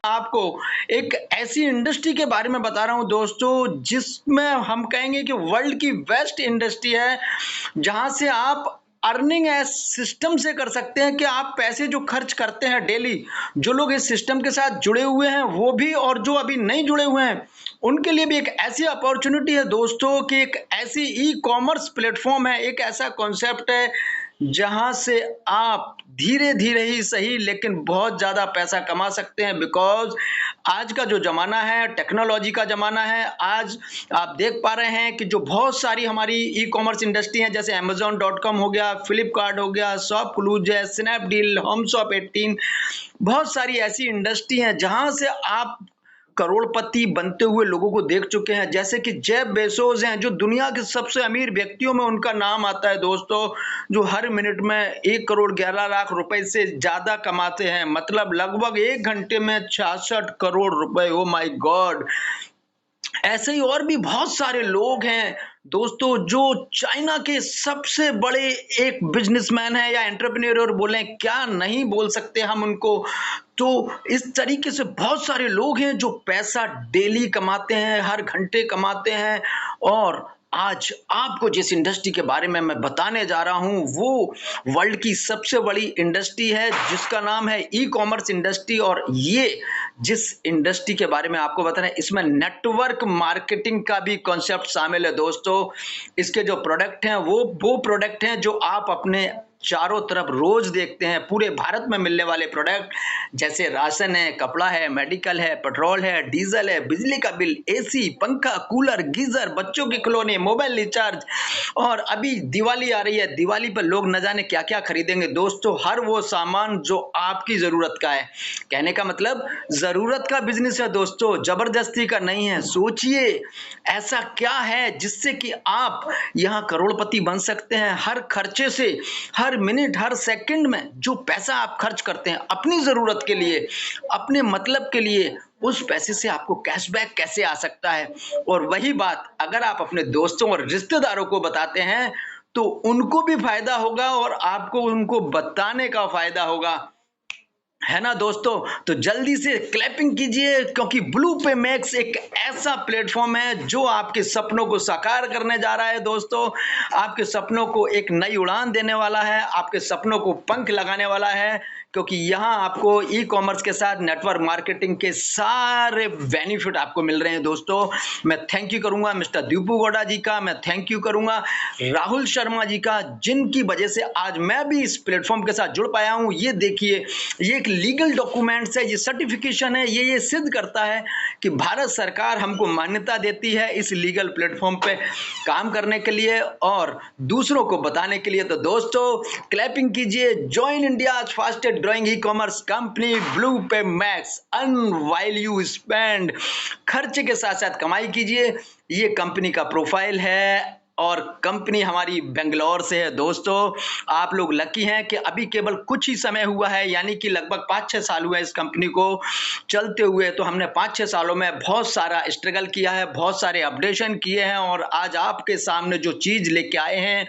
आपको एक ऐसी इंडस्ट्री के बारे में बता रहा हूं दोस्तों, जिसमें हम कहेंगे कि वर्ल्ड की बेस्ट इंडस्ट्री है, जहां से आप अर्निंग एज सिस्टम से कर सकते हैं कि आप पैसे जो खर्च करते हैं डेली, जो लोग इस सिस्टम के साथ जुड़े हुए हैं वो भी, और जो अभी नहीं जुड़े हुए हैं उनके लिए भी एक ऐसी अपॉर्चुनिटी है दोस्तों कि एक ऐसी ई कॉमर्स प्लेटफॉर्म है, एक ऐसा कॉन्सेप्ट है जहां से आप धीरे धीरे ही सही लेकिन बहुत ज्यादा पैसा कमा सकते हैं। बिकॉज आज का जो जमाना है टेक्नोलॉजी का जमाना है। आज आप देख पा रहे हैं कि जो बहुत सारी हमारी ई कॉमर्स इंडस्ट्री हैं, जैसे Amazon.com हो गया, फ्लिपकार्ट हो गया, शॉपक्लूज है, स्नैपडील, होमशॉप 18, बहुत सारी ऐसी इंडस्ट्री हैं जहां से आप करोड़पति बनते हुए लोगों को देख चुके हैं। जैसे कि जेफ बेजोस हैं, जो दुनिया के सबसे अमीर व्यक्तियों में उनका नाम आता है दोस्तों, जो हर मिनट में 1 करोड़ 11 लाख रुपए से ज्यादा कमाते हैं, मतलब लगभग 1 घंटे में 66 करोड़ रुपए। Oh my God. ऐसे ही और भी बहुत सारे लोग हैं दोस्तों, जो चाइना के सबसे बड़े एक बिजनेसमैन है या एंटरप्रेन्योर बोले, क्या नहीं बोल सकते हम उनको। तो इस तरीके से बहुत सारे लोग हैं जो पैसा डेली कमाते हैं, हर घंटे कमाते हैं। और आज आपको जिस इंडस्ट्री के बारे में मैं बताने जा रहा हूं वो वर्ल्ड की सबसे बड़ी इंडस्ट्री है, जिसका नाम है ई कॉमर्स इंडस्ट्री। और ये जिस इंडस्ट्री के बारे में आपको बताना है, इसमें नेटवर्क मार्केटिंग का भी कॉन्सेप्ट शामिल है दोस्तों। इसके जो प्रोडक्ट हैं वो प्रोडक्ट हैं जो आप अपने चारों तरफ रोज देखते हैं, पूरे भारत में मिलने वाले प्रोडक्ट, जैसे राशन है, कपड़ा है, मेडिकल है, पेट्रोल है, डीजल है, बिजली का बिल, एसी, पंखा, कूलर, गीजर, बच्चों के खिलौने, मोबाइल रिचार्ज। और अभी दिवाली आ रही है, दिवाली पर लोग न जाने क्या क्या खरीदेंगे दोस्तों, हर वो सामान जो आपकी जरूरत का है। कहने का मतलब जरूरत का बिजनेस है दोस्तों, जबरदस्ती का नहीं है। सोचिए ऐसा क्या है जिससे कि आप यहां करोड़पति बन सकते हैं। हर खर्चे से, हर मिनट, हर सेकंड में जो पैसा आप खर्च करते हैं अपनी जरूरत के लिए, अपने मतलब के लिए, उस पैसे से आपको कैशबैक कैसे आ सकता है। और वही बात अगर आप अपने दोस्तों और रिश्तेदारों को बताते हैं तो उनको भी फायदा होगा और आपको उनको बताने का फायदा होगा, है ना दोस्तों। तो जल्दी से क्लैपिंग कीजिए, क्योंकि ब्लू पे मैक्स एक ऐसा प्लेटफॉर्म है जो आपके सपनों को साकार करने जा रहा है दोस्तों। आपके सपनों को एक नई उड़ान देने वाला है, आपके सपनों को पंख लगाने वाला है, क्योंकि यहाँ आपको ई कॉमर्स के साथ नेटवर्क मार्केटिंग के सारे बेनिफिट आपको मिल रहे हैं दोस्तों। मैं थैंक यू करूंगा मिस्टर दीपू गौड़ा जी का, मैं थैंक यू करूंगा राहुल शर्मा जी का, जिनकी वजह से आज मैं भी इस प्लेटफॉर्म के साथ जुड़ पाया हूं। ये देखिए, ये एक लीगल डॉक्यूमेंट्स है, ये सर्टिफिकेशन है, ये सिद्ध करता है कि भारत सरकार हमको मान्यता देती है इस लीगल प्लेटफॉर्म पे काम करने के लिए और दूसरों को बताने के लिए। तो दोस्तों क्लैपिंग कीजिए, join India fastest growing e-commerce company Blue Pay Max, earn while you spend. खर्चे के साथ साथ कमाई कीजिए। ये कंपनी का प्रोफाइल है और कंपनी हमारी बेंगलोर से है दोस्तों। आप लोग लकी हैं कि अभी केवल कुछ ही समय हुआ है, यानी कि लगभग 5-6 साल हुए इस कंपनी को चलते हुए। तो हमने 5-6 सालों में बहुत सारा स्ट्रगल किया है, बहुत सारे अपडेशन किए हैं और आज आपके सामने जो चीज लेके आए हैं,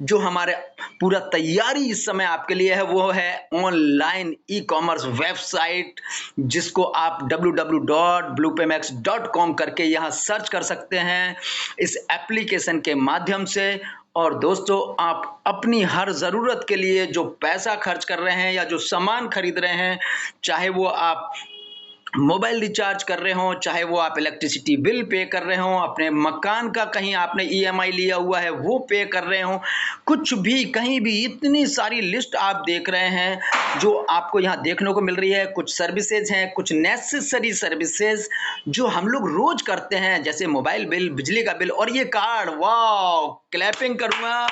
जो हमारे पूरा तैयारी इस समय आपके लिए है, वो है ऑनलाइन ई कॉमर्स वेबसाइट, जिसको आप www.bluepaymax.com करके यहाँ सर्च कर सकते हैं इस एप्लीकेशन के माध्यम से। और दोस्तों आप अपनी हर जरूरत के लिए जो पैसा खर्च कर रहे हैं या जो सामान खरीद रहे हैं, चाहे वो आप मोबाइल रिचार्ज कर रहे हो, चाहे वो आप इलेक्ट्रिसिटी बिल पे कर रहे हो, अपने मकान का कहीं आपने ईएमआई लिया हुआ है वो पे कर रहे हो, कुछ भी कहीं भी, इतनी सारी लिस्ट आप देख रहे हैं जो आपको यहाँ देखने को मिल रही है। कुछ सर्विसेज हैं, कुछ नेसेसरी सर्विसेज जो हम लोग रोज करते हैं, जैसे मोबाइल बिल, बिजली का बिल और ये कार्ड। वाह, क्लैपिंग करूंगा।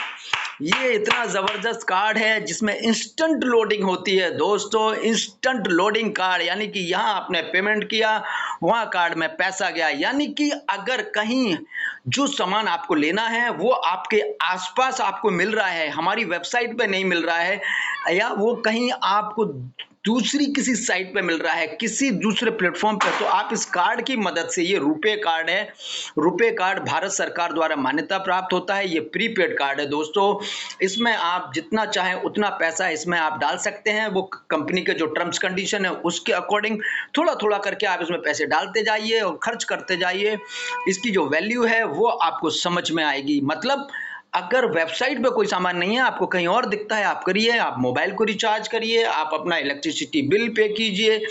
ये इतना जबरदस्त कार्ड है जिसमें इंस्टेंट लोडिंग होती है दोस्तों, इंस्टेंट लोडिंग कार्ड, यानी कि यहाँ आपने पेमेंट किया, वहां कार्ड में पैसा गया। यानी कि अगर कहीं जो सामान आपको लेना है वो आपके आसपास आपको मिल रहा है, हमारी वेबसाइट पे नहीं मिल रहा है, या वो कहीं आपको दूसरी किसी साइट पे मिल रहा है, किसी दूसरे प्लेटफॉर्म पे, तो आप इस कार्ड की मदद से, ये रुपे कार्ड है, रुपे कार्ड भारत सरकार द्वारा मान्यता प्राप्त होता है, ये प्रीपेड कार्ड है दोस्तों। इसमें आप जितना चाहें उतना पैसा इसमें आप डाल सकते हैं, वो कंपनी के जो टर्म्स कंडीशन है उसके अकॉर्डिंग थोड़ा थोड़ा करके आप इसमें पैसे डालते जाइए और खर्च करते जाइए। इसकी जो वैल्यू है वो आपको समझ में आएगी। मतलब अगर वेबसाइट पे कोई सामान नहीं है, आपको कहीं और दिखता है, आप करिए, आप मोबाइल को रिचार्ज करिए, आप अपना इलेक्ट्रिसिटी बिल पे कीजिए,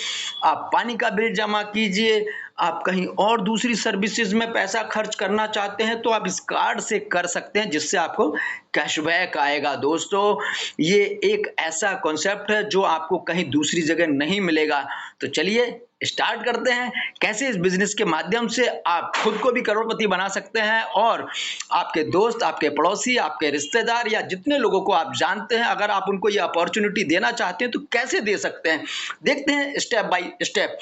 आप पानी का बिल जमा कीजिए, आप कहीं और दूसरी सर्विसेज में पैसा खर्च करना चाहते हैं तो आप इस कार्ड से कर सकते हैं, जिससे आपको कैशबैक आएगा। दोस्तों ये एक ऐसा कॉन्सेप्ट है जो आपको कहीं दूसरी जगह नहीं मिलेगा। तो चलिए स्टार्ट करते हैं, कैसे इस बिजनेस के माध्यम से आप खुद को भी करोड़पति बना सकते हैं और आपके दोस्त, आपके पड़ोसी, आपके रिश्तेदार या जितने लोगों को आप जानते हैं, अगर आप उनको ये अपॉर्चुनिटी देना चाहते हैं तो कैसे दे सकते हैं, देखते हैं स्टेप बाय स्टेप।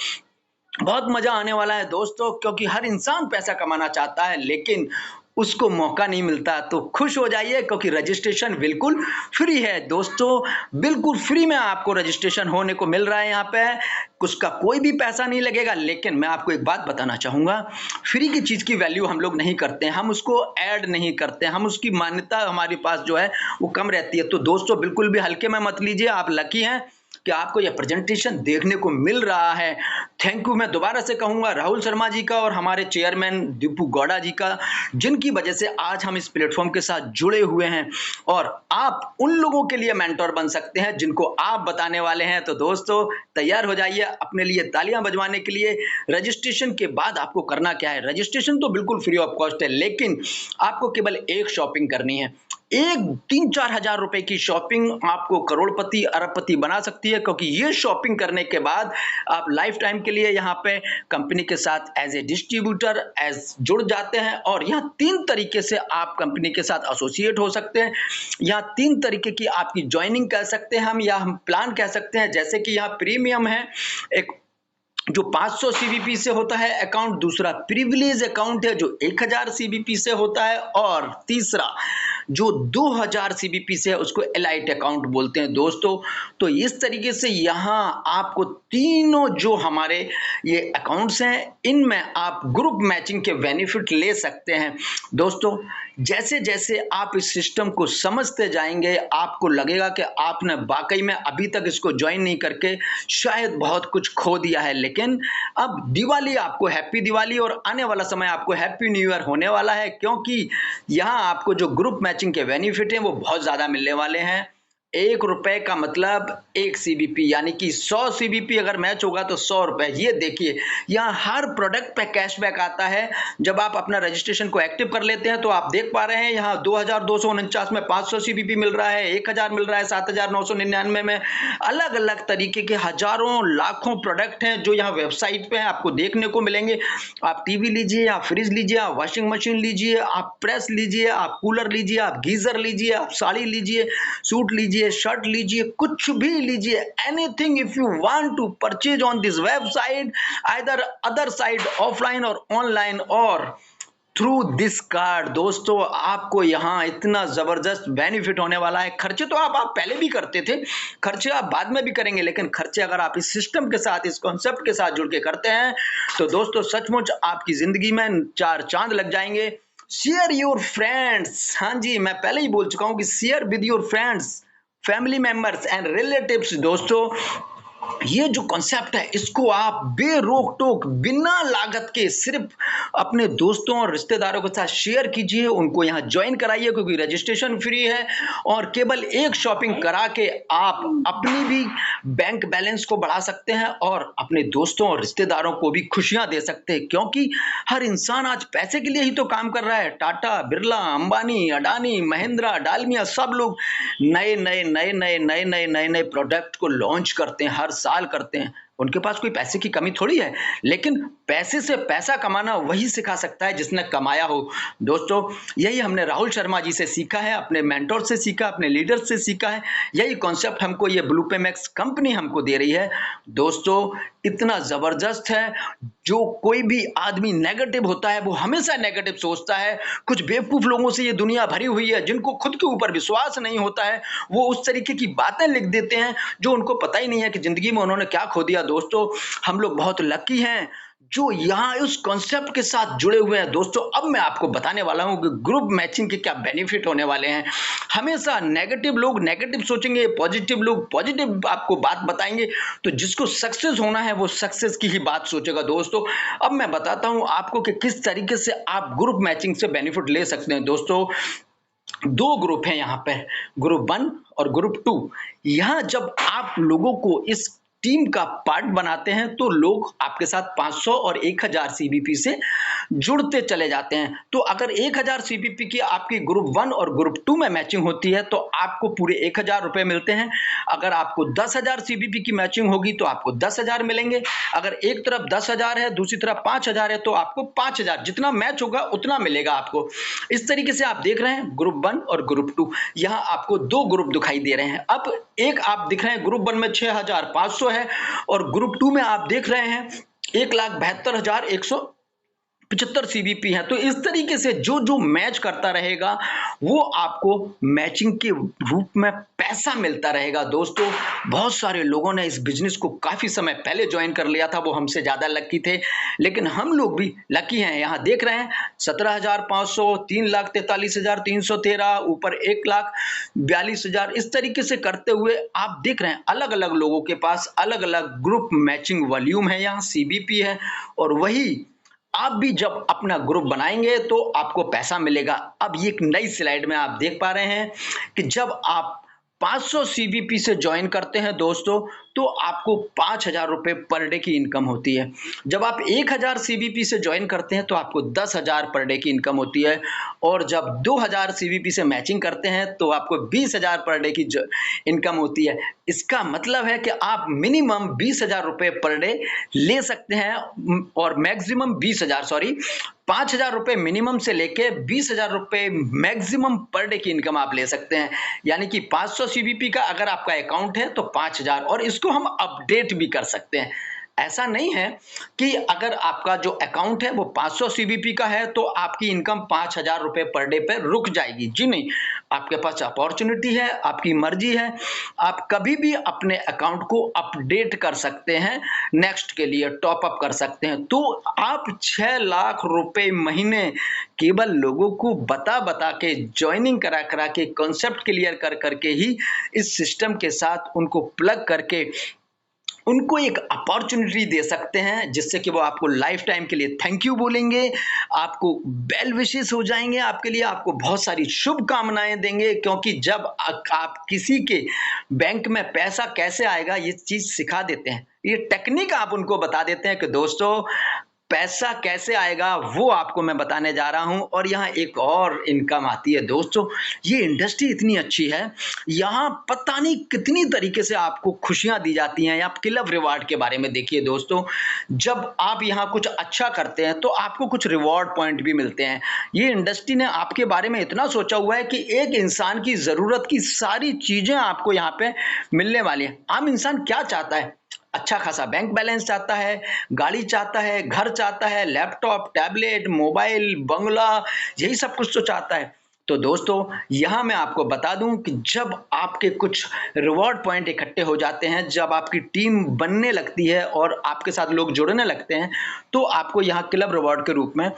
बहुत मजा आने वाला है दोस्तों, क्योंकि हर इंसान पैसा कमाना चाहता है लेकिन उसको मौका नहीं मिलता। तो खुश हो जाइए क्योंकि रजिस्ट्रेशन बिल्कुल फ्री है दोस्तों, बिल्कुल फ्री में आपको रजिस्ट्रेशन होने को मिल रहा है यहाँ पे। उसका कोई भी पैसा नहीं लगेगा। लेकिन मैं आपको एक बात बताना चाहूँगा, फ्री की चीज़ की वैल्यू हम लोग नहीं करते हैं, हम उसको ऐड नहीं करते, हम उसकी मान्यता हमारे पास जो है वो कम रहती है। तो दोस्तों बिल्कुल भी हल्के में मत लीजिए, आप लकी हैं कि आपको यह प्रेजेंटेशन देखने को मिल रहा है। थैंक यू मैं दोबारा से कहूंगा राहुल शर्मा जी का और हमारे चेयरमैन दीपू गौड़ा जी का, जिनकी वजह से आज हम इस प्लेटफॉर्म के साथ जुड़े हुए हैं और आप उन लोगों के लिए मेंटोर बन सकते हैं जिनको आप बताने वाले हैं। तो दोस्तों तैयार हो जाइए अपने लिए तालियां बजवाने के लिए। रजिस्ट्रेशन के बाद आपको करना क्या है, रजिस्ट्रेशन तो बिल्कुल फ्री ऑफ कॉस्ट है, लेकिन आपको केवल एक शॉपिंग करनी है। एक 3-4 हजार रुपए की शॉपिंग आपको करोड़पति अरबपति बना सकती है, क्योंकि ये शॉपिंग करने के बाद आप लाइफ टाइम के लिए यहाँ पे कंपनी के साथ एज ए डिस्ट्रीब्यूटर एज जुड़ जाते हैं। और यहाँ 3 तरीके से आप कंपनी के साथ एसोसिएट हो सकते हैं। यहाँ 3 तरीके की आपकी ज्वाइनिंग कह सकते हैं हम, या हम प्लान कह सकते हैं। जैसे कि यहाँ प्रीमियम है, एक जो 500 सीबीपी से होता है अकाउंट, दूसरा प्रिविलेज अकाउंट है जो 1000 सीबीपी से होता है, और तीसरा जो 2000 सीबीपी से है उसको एलाइट अकाउंट बोलते हैं दोस्तों। तो इस तरीके से यहाँ आपको तीनों जो हमारे ये अकाउंट्स हैं इनमें आप ग्रुप मैचिंग के बेनिफिट ले सकते हैं दोस्तों। जैसे जैसे आप इस सिस्टम को समझते जाएंगे आपको लगेगा कि आपने वाकई में अभी तक इसको ज्वाइन नहीं करके शायद बहुत कुछ खो दिया है। लेकिन अब दिवाली आपको हैप्पी दिवाली और आने वाला समय आपको हैप्पी न्यू ईयर होने वाला है, क्योंकि यहाँ आपको जो ग्रुप मैचिंग के बेनिफिट हैं वो बहुत ज़्यादा मिलने वाले हैं। 1 रुपए का मतलब 1 सीबीपी, यानी कि 100 सीबीपी अगर मैच होगा तो 100 रुपए। ये देखिए यहाँ हर प्रोडक्ट पे कैशबैक आता है। जब आप अपना रजिस्ट्रेशन को एक्टिव कर लेते हैं तो आप देख पा रहे हैं यहाँ 2249 में 500 सीबीपी मिल रहा है, 1000 मिल रहा है, 7999 में। अलग अलग तरीके के हजारों लाखों प्रोडक्ट हैं जो यहाँ वेबसाइट पे आपको देखने को मिलेंगे। आप टीवी लीजिए, आप फ्रिज लीजिए, आप वॉशिंग मशीन लीजिए, आप प्रेस लीजिए, आप कूलर लीजिए, आप गीजर लीजिए, आप साड़ी लीजिए, सूट लीजिए, शर्ट लीजिए, कुछ भी लीजिए, anything if you want to purchase on this website, either other site offline और ऑनलाइन और थ्रू दिस कार्ड। दोस्तों आपको यहाँ इतना जबरदस्त बेनिफिट होने वाला है। खर्चे तो आप पहले भी करते थे, खर्चे आप बाद में भी करेंगे, लेकिन खर्चे अगर आप इस सिस्टम के साथ, इस कॉन्सेप्ट के साथ जुड़ के करते हैं तो दोस्तों सचमुच आपकी जिंदगी में 4 चांद लग जाएंगे। शेयर योर फ्रेंड्स, हाँ जी मैं पहले ही बोल चुका हूं कि share with your friends, family members and relatives. दोस्तों ये जो कॉन्सेप्ट है इसको आप बेरोक टोक बिना लागत के सिर्फ अपने दोस्तों और रिश्तेदारों के साथ शेयर कीजिए, उनको यहाँ ज्वाइन कराइए क्योंकि रजिस्ट्रेशन फ्री है। और केवल एक शॉपिंग करा के आप अपनी भी बैंक बैलेंस को बढ़ा सकते हैं और अपने दोस्तों और रिश्तेदारों को भी खुशियां दे सकते हैं, क्योंकि हर इंसान आज पैसे के लिए ही तो काम कर रहा है। टाटा, बिरला, अंबानी, अडानी, महिंद्रा, डालमिया सब लोग नए नए प्रोडक्ट को लॉन्च करते हैं, हर साल करते हैं। उनके पास कोई पैसे की कमी थोड़ी है, लेकिन पैसे से पैसा कमाना वही सिखा सकता है जिसने कमाया हो। दोस्तों, यही हमने राहुल शर्मा जी से सीखा है, अपने मेंटर से सीखा, अपने लीडर से सीखा है। यही कॉन्सेप्ट हमको ये ब्लूपेमैक्स कंपनी हमको दे रही है। दोस्तों, इतना ज़बरदस्त है, जो कोई भी आदमी नेगेटिव होता है, वो हमेशा नेगेटिव सोचता है। कुछ बेवकूफ़ लोगों से ये दुनिया भरी हुई है, जिनको खुद के ऊपर विश्वास नहीं होता है, वो उस तरीके की बातें लिख देते हैं, जो उनको पता ही नहीं है कि ज़िंदगी में उन्होंने क्या खो दिया। दोस्तों, हम लोग बहुत लकी हैं जो यहाँ उस कॉन्सेप्ट के साथ जुड़े हुए हैं। दोस्तों, अब मैं आपको बताने वाला हूँ कि ग्रुप मैचिंग के क्या बेनिफिट होने वाले हैं। हमेशा नेगेटिव लोग नेगेटिव सोचेंगे, पॉजिटिव लोग पॉजिटिव आपको बात बताएंगे, तो जिसको सक्सेस होना है वो सक्सेस की ही बात सोचेगा। दोस्तों, अब मैं बताता हूँ आपको कि किस तरीके से आप ग्रुप मैचिंग से बेनिफिट ले सकते हैं। दोस्तों, 2 ग्रुप हैं यहाँ पे, ग्रुप 1 और ग्रुप 2। यहाँ जब आप लोगों को इस टीम का पार्ट बनाते हैं, तो लोग आपके साथ 500 और 1000 सीबीपी से जुड़ते चले जाते हैं। तो अगर 1000 सीबीपी की आपकी ग्रुप 1 और ग्रुप 2 में मैचिंग होती है, तो आपको पूरे 1000 रुपए मिलते हैं। अगर आपको 10,000 सीबीपी की मैचिंग होगी, तो आपको 10,000 मिलेंगे। अगर एक तरफ 10,000 है, दूसरी तरफ 5,000 है, तो आपको 5,000, जितना मैच होगा उतना मिलेगा आपको। इस तरीके से आप देख रहे हैं ग्रुप 1 और ग्रुप 2। यहाँ आपको 2 ग्रुप दिखाई दे रहे हैं। अब एक आप दिख रहे हैं ग्रुप 1 में 6,500 है, और ग्रुप 2 में आप देख रहे हैं 1,72,175 सीबीपी है। तो इस तरीके से जो जो मैच करता रहेगा, वो आपको मैचिंग के रूप में पैसा मिलता रहेगा। दोस्तों, बहुत सारे लोगों ने इस बिजनेस को काफी समय पहले ज्वाइन कर लिया था, वो हमसे ज्यादा लकी थे, लेकिन हम लोग भी लकी हैं। यहाँ देख रहे हैं 17,500, 3,43,313, ऊपर 1,42,000, इस तरीके से करते हुए आप देख रहे हैं अलग अलग लोगों के पास अलग अलग ग्रुप मैचिंग वॉल्यूम है, यहाँ सीबीपी है। और वही आप भी जब अपना ग्रुप बनाएंगे तो आपको पैसा मिलेगा। अब ये एक नई स्लाइड में आप देख पा रहे हैं कि जब आप 500 सीबीपी से ज्वाइन करते हैं दोस्तों, तो आपको 5,000 रुपए पर डे की इनकम होती है। जब आप 1,000 सीबीपी से ज्वाइन करते हैं, तो आपको 10,000 पर डे की इनकम होती है। और जब 2,000 सीबीपी से मैचिंग करते हैं, तो आपको 20,000 पर डे की इनकम होती है। इसका मतलब है कि आप मिनिमम 20,000 रुपए पर डे ले सकते हैं, और मैक्सिमम 5,000 रुपए मिनिमम से लेके 20,000 रुपए मैक्सिमम पर डे की इनकम आप ले सकते हैं। यानी कि 500 सीबीपी का अगर आपका अकाउंट है तो 5,000, और इसको हम अपडेट भी कर सकते हैं। ऐसा नहीं है कि अगर आपका जो अकाउंट है वो 500 सीबीपी का है तो आपकी इनकम 5,000 रुपए पर डे पे रुक जाएगी। जी नहीं, आपके पास अपॉर्चुनिटी है, आपकी मर्जी है, आप कभी भी अपने अकाउंट को अपडेट कर सकते हैं, नेक्स्ट के लिए टॉप अप कर सकते हैं। तो आप 6 लाख रुपए महीने केवल लोगों को बता बता के, ज्वाइनिंग करा करा के, कॉन्सेप्ट क्लियर कर करके ही इस सिस्टम के साथ उनको प्लग करके उनको एक अपॉर्चुनिटी दे सकते हैं, जिससे कि वो आपको लाइफ टाइम के लिए थैंक यू बोलेंगे, आपको वेल विशेस हो जाएंगे, आपके लिए आपको बहुत सारी शुभकामनाएं देंगे। क्योंकि जब आप किसी के बैंक में पैसा कैसे आएगा ये चीज सिखा देते हैं, ये टेक्निक आप उनको बता देते हैं कि दोस्तों पैसा कैसे आएगा वो आपको मैं बताने जा रहा हूं। और यहाँ एक और इनकम आती है दोस्तों, ये इंडस्ट्री इतनी अच्छी है, यहाँ पता नहीं कितनी तरीके से आपको खुशियां दी जाती हैं। आप क्लब रिवार्ड के बारे में देखिए दोस्तों, जब आप यहाँ कुछ अच्छा करते हैं तो आपको कुछ रिवॉर्ड पॉइंट भी मिलते हैं। ये इंडस्ट्री ने आपके बारे में इतना सोचा हुआ है कि एक इंसान की जरूरत की सारी चीजें आपको यहाँ पे मिलने वाली है। आम इंसान क्या चाहता है? अच्छा खासा बैंक बैलेंस चाहता है, गाड़ी चाहता है, घर चाहता है, लैपटॉप, टैबलेट, मोबाइल, बंगला, यही सब कुछ तो चाहता है। तो दोस्तों, यहाँ मैं आपको बता दूं कि जब आपके कुछ रिवॉर्ड पॉइंट इकट्ठे हो जाते हैं, जब आपकी टीम बनने लगती है और आपके साथ लोग जुड़ने लगते हैं, तो आपको यहाँ क्लब रिवॉर्ड के रूप में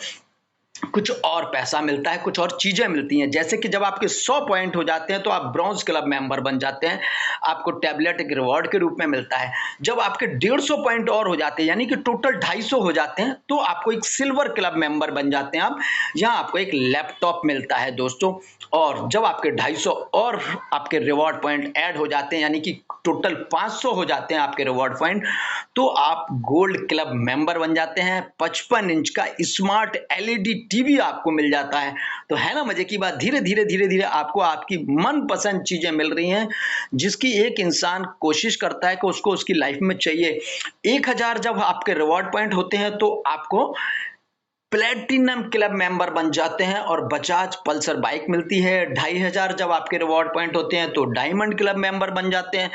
कुछ और पैसा मिलता है, कुछ और चीजें मिलती हैं। जैसे कि जब आपके 100 पॉइंट हो जाते हैं तो आप ब्रॉन्ज क्लब मेंबर बन जाते हैं, आपको टैबलेट एक रिवॉर्ड के रूप में मिलता है। जब आपके 150 पॉइंट और हो जाते हैं, यानी कि टोटल 250 हो जाते हैं, तो आपको एक सिल्वर क्लब मेंबर बन जाते हैं आप, यहाँ आपको एक लैपटॉप मिलता है दोस्तों। और जब आपके 250 और आपके रिवॉर्ड पॉइंट ऐड हो जाते हैं, यानी कि टोटल 500 हो जाते हैं आपके रिवॉर्ड पॉइंट, तो आप गोल्ड क्लब मेंबर बन जाते हैं। 55 इंच का स्मार्ट एलईडी टीवी आपको मिल जाता है। तो है ना मजे की बात, धीरे-धीरे आपको आपकी मनपसंद चीज़ें मिल रही हैं, जिसकी एक इंसान कोशिश करता है कि उसको उसकी लाइफ में चाहिए। 1000 जब आपके रिवॉर्ड पॉइंट होते हैं तो आपको प्लेटिनम क्लब मेंबर बन जाते हैं और बजाज पल्सर बाइक मिलती है। 2500 जब आपके रिवॉर्ड पॉइंट होते हैं तो डायमंड क्लब मेंबर बन जाते हैं।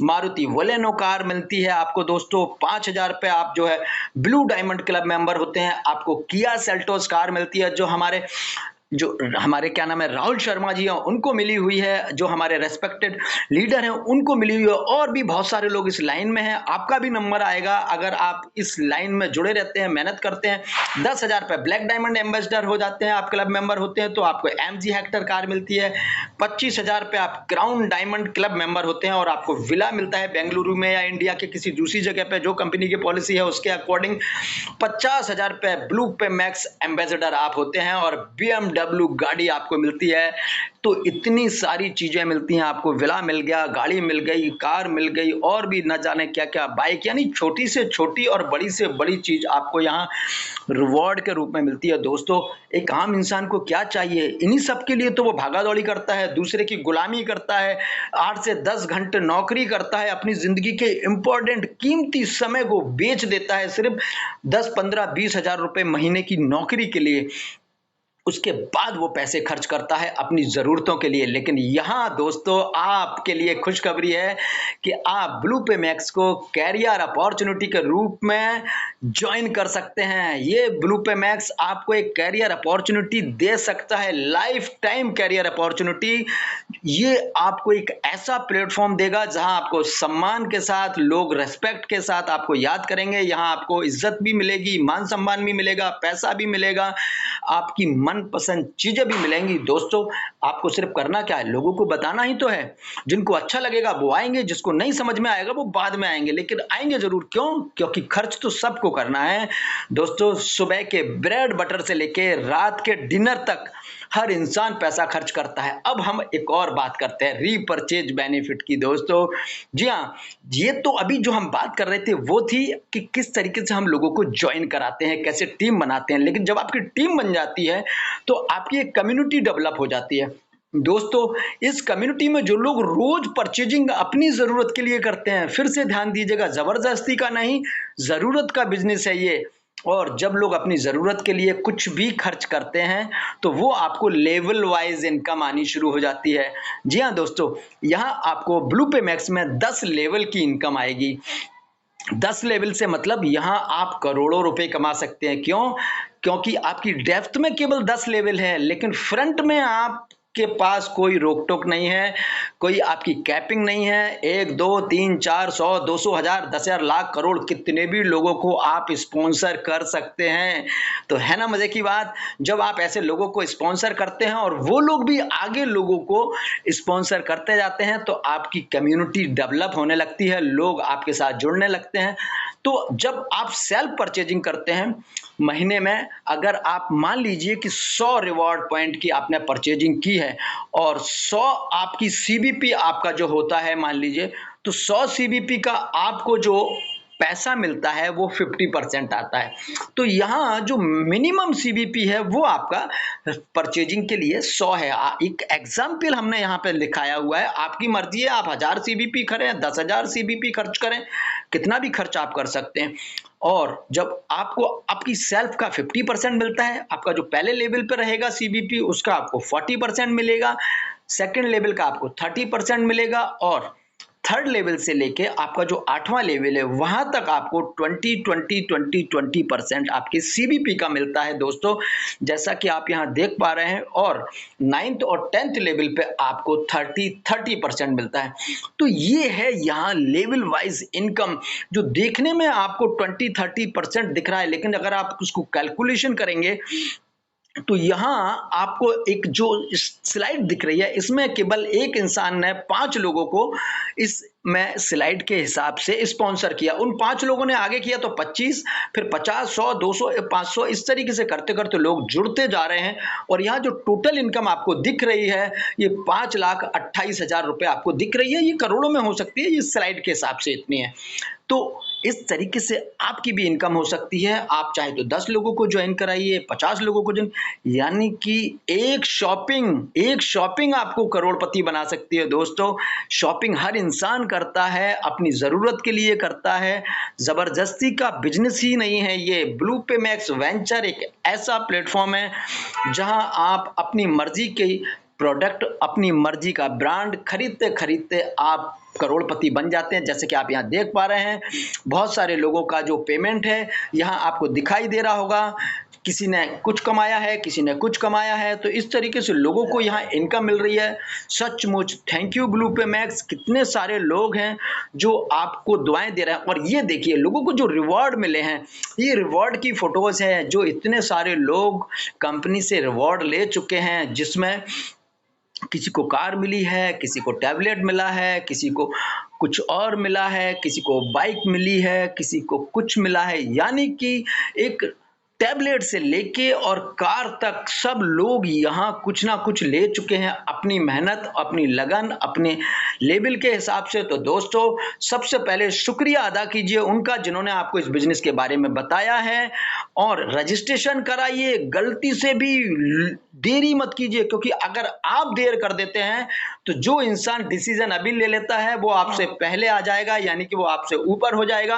मारुति वलेनो कार मिलती है आपको दोस्तों। 5000 पे आप जो है ब्लू डायमंड क्लब मेंबर होते हैं। आपको किया सेल्टोस कार मिलती है, जो हमारे क्या नाम है राहुल शर्मा जी हैं उनको मिली हुई है, जो हमारे रेस्पेक्टेड लीडर हैं उनको मिली हुई है, और भी बहुत सारे लोग इस लाइन में हैं। आपका भी नंबर आएगा अगर आप इस लाइन में जुड़े रहते हैं, मेहनत करते हैं। 10,000 पे ब्लैक डायमंड एम्बेसडर हो जाते हैं, आप क्लब मेंबर होते हैं तो आपको MG हेक्टर कार मिलती है। 25,000 पे आप क्राउन डायमंड क्लब मेंबर होते हैं और आपको विला मिलता है बेंगलुरु में या इंडिया के किसी दूसरी जगह पे, जो कंपनी की पॉलिसी है उसके अकॉर्डिंग। 50,000 पे ब्लू पे मैक्स एम्बेसडर आप होते हैं और BMW गाड़ी आपको मिलती है। तो इतनी सारी चीजें मिलती हैं आपको, विला मिल गया, गाड़ी मिल गई, कार मिल गई, और भी न जाने क्या क्या, बाइक, यानी छोटी से छोटी और बड़ी से बड़ी चीज आपको यहाँ रिवॉर्ड के रूप में मिलती है। दोस्तों एक आम इंसान को क्या चाहिए, इन्हीं सब के लिए तो वो भागा दौड़ी करता है, दूसरे की गुलामी करता है, 8 से 10 घंटे नौकरी करता है, अपनी जिंदगी के इंपॉर्टेंट कीमती समय को बेच देता है सिर्फ 10, 15, 20,000 रुपए महीने की नौकरी के लिए। उसके बाद वो पैसे खर्च करता है अपनी ज़रूरतों के लिए। लेकिन यहाँ दोस्तों आपके लिए खुशखबरी है कि आप ब्लू पे मैक्स को कैरियर अपॉर्चुनिटी के रूप में ज्वाइन कर सकते हैं। ये ब्लू पे मैक्स आपको एक कैरियर अपॉर्चुनिटी दे सकता है, लाइफ टाइम कैरियर अपॉर्चुनिटी। ये आपको एक ऐसा प्लेटफॉर्म देगा जहां आपको सम्मान के साथ, लोग रेस्पेक्ट के साथ आपको याद करेंगे। यहाँ आपको इज्जत भी मिलेगी, मान सम्मान भी मिलेगा, पैसा भी मिलेगा, आपकी मनपसंद चीजें भी मिलेंगी। दोस्तों आपको सिर्फ करना क्या है, लोगों को बताना ही तो है। जिनको अच्छा लगेगा वो आएंगे, जिसको नहीं समझ में आएगा वो बाद में आएंगे, लेकिन आएंगे जरूर। क्यों? क्योंकि खर्च तो सबको करना है दोस्तों। सुबह के ब्रेड बटर से लेके रात के डिनर तक हर इंसान पैसा खर्च करता है। अब हम एक और बात करते हैं रीपरचेज बेनिफिट की दोस्तों। जी हाँ, ये तो अभी जो हम बात कर रहे थे वो थी कि किस तरीके से हम लोगों को ज्वाइन कराते हैं, कैसे टीम बनाते हैं। लेकिन जब आपकी टीम बन जाती है तो आपकी एक कम्युनिटी डेवलप हो जाती है। दोस्तों इस कम्युनिटी में जो लोग रोज परचेजिंग अपनी जरूरत के लिए करते हैं, फिर से ध्यान दीजिएगा, जबरदस्ती का नहीं, जरूरत का बिजनेस है ये। और जब लोग अपनी ज़रूरत के लिए कुछ भी खर्च करते हैं तो वो आपको लेवल वाइज इनकम आनी शुरू हो जाती है। जी हाँ दोस्तों, यहाँ आपको ब्लू पे मैक्स में 10 लेवल की इनकम आएगी। 10 लेवल से मतलब यहाँ आप करोड़ों रुपए कमा सकते हैं। क्यों? क्योंकि आपकी डेप्थ में केवल 10 लेवल है, लेकिन फ्रंट में आप के पास कोई रोक टोक नहीं है, कोई आपकी कैपिंग नहीं है। 1, 2, 3, 4, 100, 200, 1000, 10,000, लाख, करोड़, कितने भी लोगों को आप स्पॉन्सर कर सकते हैं। तो है ना मजे की बात, जब आप ऐसे लोगों को स्पॉन्सर करते हैं और वो लोग भी आगे लोगों को स्पॉन्सर करते जाते हैं तो आपकी कम्युनिटी डेवलप होने लगती है, लोग आपके साथ जुड़ने लगते हैं। तो जब आप सेल्फ परचेजिंग करते हैं, महीने में अगर आप मान लीजिए कि 100 रिवॉर्ड पॉइंट की आपने परचेजिंग की है और 100 आपकी सीबीपी आपका जो होता है, मान लीजिए तो 100 सीबीपी का आपको जो पैसा मिलता है वो 50% आता है। तो यहाँ जो मिनिमम सीबीपी है वो आपका परचेजिंग के लिए 100 है। एक एग्जाम्पल हमने यहाँ पे लिखाया हुआ है, आपकी मर्जी है, आप 1000 सीबीपी करें, 10,000 सीबीपी खर्च करें, कितना भी खर्च आप कर सकते हैं। और जब आपको आपकी सेल्फ का 50% मिलता है, आपका जो पहले लेवल पे रहेगा सीबीपी उसका आपको 40% मिलेगा, सेकंड लेवल का आपको 30% मिलेगा, और थर्ड लेवल से लेके आपका जो 8वां लेवल है वहां तक आपको 20% आपके सीबीपी का मिलता है दोस्तों, जैसा कि आप यहां देख पा रहे हैं। और 9th और 10th लेवल पे आपको 30% मिलता है। तो ये है यहाँ लेवल वाइज इनकम, जो देखने में आपको 20-30% दिख रहा है, लेकिन अगर आप उसको कैलकुलेशन करेंगे तो यहाँ आपको एक जो स्लाइड दिख रही है इसमें केवल एक इंसान ने 5 लोगों को इस में स्लाइड के हिसाब से स्पॉन्सर किया। उन 5 लोगों ने आगे किया तो 25, फिर 50, 100, 200, 500, इस तरीके से करते करते लोग जुड़ते जा रहे हैं। और यहाँ जो टोटल इनकम आपको दिख रही है ये 5,28,000 रुपए आपको दिख रही है। ये करोड़ों में हो सकती है, ये स्लाइड के हिसाब से इतनी है। तो इस तरीके से आपकी भी इनकम हो सकती है। आप चाहे तो 10 लोगों को ज्वाइन कराइए, 50 लोगों को ज्वाइन, यानी कि एक शॉपिंग आपको करोड़पति बना सकती है दोस्तों। शॉपिंग हर इंसान करता है, अपनी ज़रूरत के लिए करता है, ज़बरदस्ती का बिजनेस ही नहीं है ये। ब्लू पे मैक्स वेंचर एक ऐसा प्लेटफॉर्म है जहां आप अपनी मर्जी के प्रोडक्ट, अपनी मर्जी का ब्रांड खरीदते खरीदते आप करोड़पति बन जाते हैं। जैसे कि आप यहाँ देख पा रहे हैं, बहुत सारे लोगों का जो पेमेंट है यहाँ आपको दिखाई दे रहा होगा। किसी ने कुछ कमाया है, किसी ने कुछ कमाया है, तो इस तरीके से लोगों को यहाँ इनकम मिल रही है। सचमुच thank you blue Pay max. कितने सारे लोग हैं जो आपको दुआएं दे रहे हैं। और ये देखिए लोगों को जो रिवॉर्ड मिले हैं, ये रिवॉर्ड की फोटोज हैं जो इतने सारे लोग कंपनी से रिवॉर्ड ले चुके हैं, जिसमें किसी को कार मिली है, किसी को टैबलेट मिला है, किसी को कुछ और मिला है, किसी को बाइक मिली है, किसी को कुछ मिला है। यानी कि एक टैबलेट से लेके और कार तक सब लोग यहाँ कुछ ना कुछ ले चुके हैं, अपनी मेहनत, अपनी लगन, अपने लेवल के हिसाब से। तो दोस्तों सबसे पहले शुक्रिया अदा कीजिए उनका जिन्होंने आपको इस बिजनेस के बारे में बताया है, और रजिस्ट्रेशन कराइए। गलती से भी देरी मत कीजिए, क्योंकि अगर आप देर कर देते हैं तो जो इंसान डिसीजन अभी ले लेता है वो आपसे पहले आ जाएगा, यानी कि वो आपसे ऊपर हो जाएगा,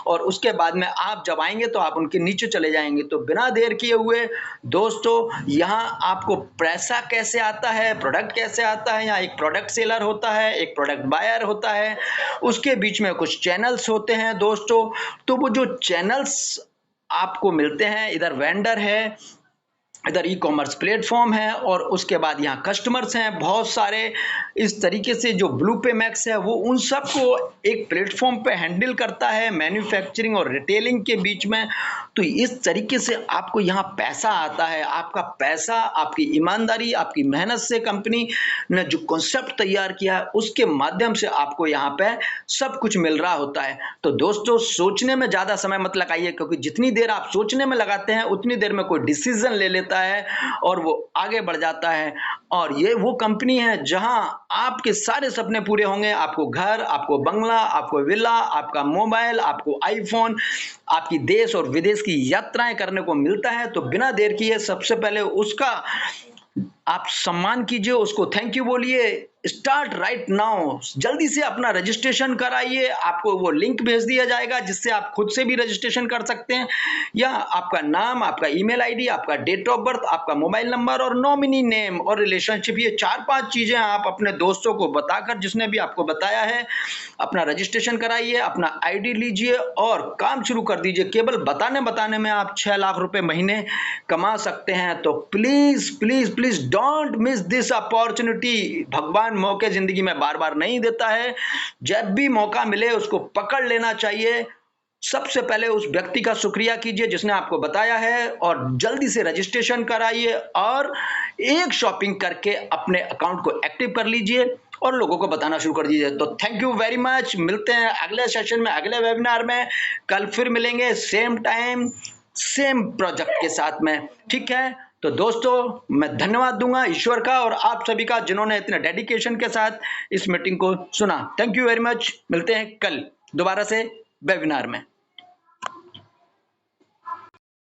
और उसके बाद में आप जब आएंगे तो आप उनके नीचे चले जाएंगे। तो बिना देर किए हुए दोस्तों, यहाँ आपको पैसा कैसे आता है, प्रोडक्ट कैसे आता है, यहाँ एक प्रोडक्ट सेलर होता है, एक प्रोडक्ट बायर होता है, उसके बीच में कुछ चैनल्स होते हैं दोस्तों। तो वो जो चैनल्स आपको मिलते हैं, इधर वेंडर है, इधर ई कॉमर्स प्लेटफॉर्म है, और उसके बाद यहाँ कस्टमर्स हैं बहुत सारे। इस तरीके से जो ब्लू पे मैक्स है वो उन सबको एक प्लेटफॉर्म पे हैंडल करता है, मैन्युफैक्चरिंग और रिटेलिंग के बीच में। तो इस तरीके से आपको यहाँ पैसा आता है। आपका पैसा आपकी ईमानदारी, आपकी मेहनत से कंपनी ने जो कॉन्सेप्ट तैयार किया है उसके माध्यम से आपको यहाँ पे सब कुछ मिल रहा होता है। तो दोस्तों सोचने में ज़्यादा समय मत लगाइए, क्योंकि जितनी देर आप सोचने में लगाते हैं उतनी देर में कोई डिसीजन ले लेता है और वो आगे बढ़ जाता है। और ये वो कंपनी है जहां आपके सारे सपने पूरे होंगे। आपको घर, आपको बंगला, आपको विला, आपका मोबाइल, आपको आईफोन, आपकी देश और विदेश की यात्राएं करने को मिलता है। तो बिना देर किए सबसे पहले उसका आप सम्मान कीजिए, उसको थैंक यू बोलिए। स्टार्ट राइट नाउ, जल्दी से अपना रजिस्ट्रेशन कराइए। आपको वो लिंक भेज दिया जाएगा जिससे आप खुद से भी रजिस्ट्रेशन कर सकते हैं, या आपका नाम, आपका ईमेल आईडी, आपका डेट ऑफ बर्थ, आपका मोबाइल नंबर और नॉमिनी नेम और रिलेशनशिप, ये 4-5 चीजें आप अपने दोस्तों को बताकर, जिसने भी आपको बताया है, अपना रजिस्ट्रेशन कराइए, अपना आईडी लीजिए और काम शुरू कर दीजिए। केवल बताने में आप 6 लाख रुपए महीने कमा सकते हैं। तो please please please don't miss this opportunity. भगवान मौके जिंदगी में बार बार नहीं देता है, जब भी मौका मिले उसको पकड़ लेना चाहिए। सबसे पहले उस व्यक्ति का शुक्रिया कीजिए जिसने आपको बताया है, और जल्दी से रजिस्ट्रेशन कराइए और एक शॉपिंग करके अपने अकाउंट को एक्टिव कर लीजिए और लोगों को बताना शुरू कर दीजिए। तो थैंक यू वेरी मच। मिलते हैं अगले सेशन में, अगले वेबिनार में। कल फिर मिलेंगे सेम टाइम सेम प्रोजेक्ट के साथ में, ठीक है। तो दोस्तों मैं धन्यवाद दूंगा ईश्वर का और आप सभी का जिन्होंने इतने डेडिकेशन के साथ इस मीटिंग को सुना। Thank you very much. मिलते हैं कल दोबारा से वेबिनार में।